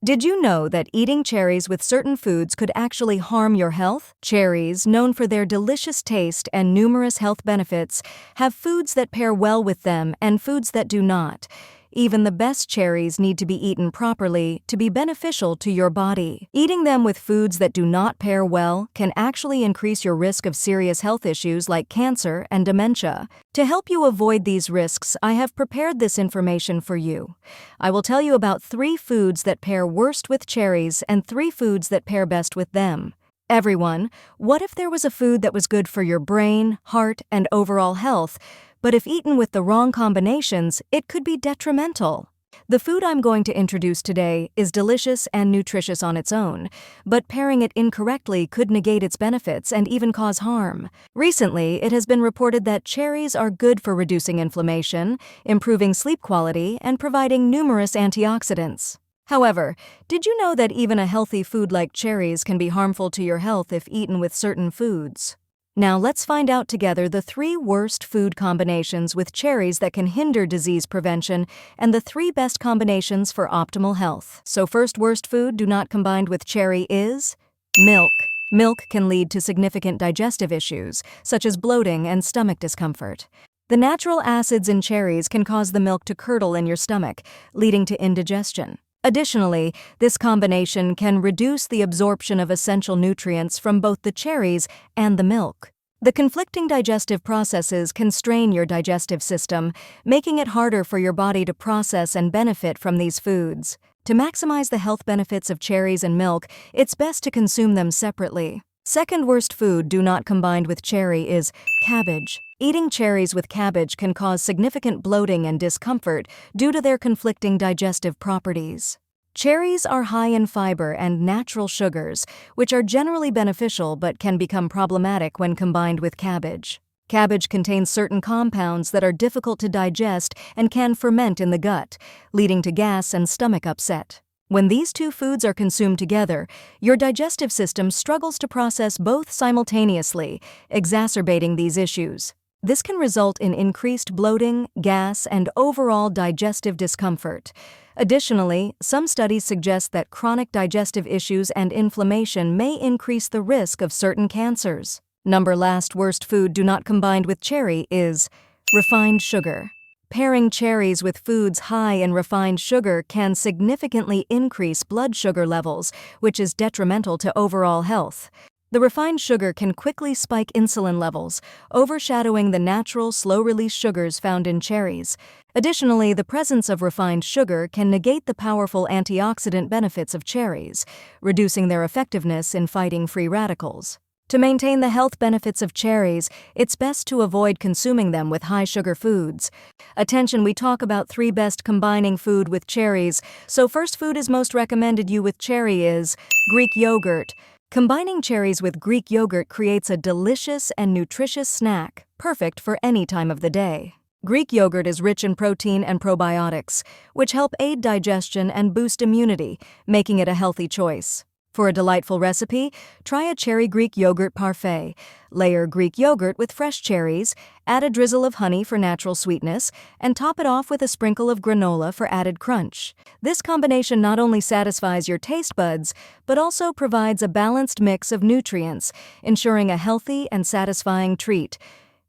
Did you know that eating cherries with certain foods could actually harm your health? Cherries, known for their delicious taste and numerous health benefits, have foods that pair well with them and foods that do not. Even the best cherries need to be eaten properly to be beneficial to your body. Eating them with foods that do not pair well can actually increase your risk of serious health issues like cancer and dementia. To help you avoid these risks, I have prepared this information for you. I will tell you about 3 foods that pair worst with cherries and 3 foods that pair best with them. Everyone, what if there was a food that was good for your brain, heart, and overall health, but if eaten with the wrong combinations, it could be detrimental? The food I'm going to introduce today is delicious and nutritious on its own, but pairing it incorrectly could negate its benefits and even cause harm. Recently, it has been reported that cherries are good for reducing inflammation, improving sleep quality, and providing numerous antioxidants. However, did you know that even a healthy food like cherries can be harmful to your health if eaten with certain foods? Now let's find out together the 3 worst food combinations with cherries that can hinder disease prevention and the 3 best combinations for optimal health. So first worst food do not combine with cherry is milk. Milk can lead to significant digestive issues, such as bloating and stomach discomfort. The natural acids in cherries can cause the milk to curdle in your stomach, leading to indigestion. Additionally, this combination can reduce the absorption of essential nutrients from both the cherries and the milk. The conflicting digestive processes can strain your digestive system, making it harder for your body to process and benefit from these foods. To maximize the health benefits of cherries and milk, it's best to consume them separately. Second worst food do not combine with cherry is cabbage. Eating cherries with cabbage can cause significant bloating and discomfort due to their conflicting digestive properties. Cherries are high in fiber and natural sugars, which are generally beneficial but can become problematic when combined with cabbage. Cabbage contains certain compounds that are difficult to digest and can ferment in the gut, leading to gas and stomach upset. When these 2 foods are consumed together, your digestive system struggles to process both simultaneously, exacerbating these issues. This can result in increased bloating, gas, and overall digestive discomfort. Additionally, some studies suggest that chronic digestive issues and inflammation may increase the risk of certain cancers. Last worst food do not combine with cherry is refined sugar. Pairing cherries with foods high in refined sugar can significantly increase blood sugar levels, which is detrimental to overall health. The refined sugar can quickly spike insulin levels, overshadowing the natural, slow-release sugars found in cherries. Additionally, the presence of refined sugar can negate the powerful antioxidant benefits of cherries, reducing their effectiveness in fighting free radicals. To maintain the health benefits of cherries, it's best to avoid consuming them with high-sugar foods. Attention, we talk about 3 best combining food with cherries, so first food is most recommended you with cherry is Greek yogurt. Combining cherries with Greek yogurt creates a delicious and nutritious snack, perfect for any time of the day. Greek yogurt is rich in protein and probiotics, which help aid digestion and boost immunity, making it a healthy choice. For a delightful recipe, try a cherry Greek yogurt parfait. Layer Greek yogurt with fresh cherries, add a drizzle of honey for natural sweetness, and top it off with a sprinkle of granola for added crunch. This combination not only satisfies your taste buds, but also provides a balanced mix of nutrients, ensuring a healthy and satisfying treat.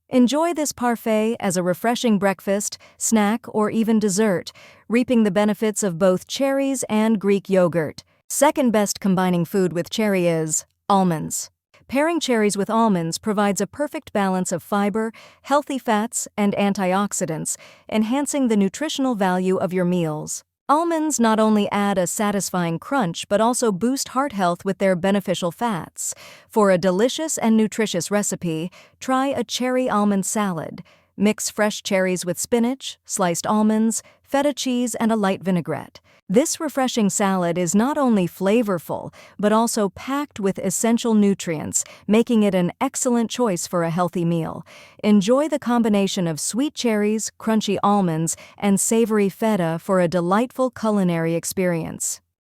Enjoy this parfait as a refreshing breakfast, snack, or even dessert, reaping the benefits of both cherries and Greek yogurt. Second best combining food with cherry is almonds. Pairing cherries with almonds provides a perfect balance of fiber, healthy fats, and antioxidants, enhancing the nutritional value of your meals. Almonds not only add a satisfying crunch but also boost heart health with their beneficial fats. For a delicious and nutritious recipe, try a cherry almond salad. Mix fresh cherries with spinach, sliced almonds, feta cheese, and a light vinaigrette. This refreshing salad is not only flavorful, but also packed with essential nutrients, making it an excellent choice for a healthy meal. Enjoy the combination of sweet cherries, crunchy almonds, and savory feta for a delightful culinary experience.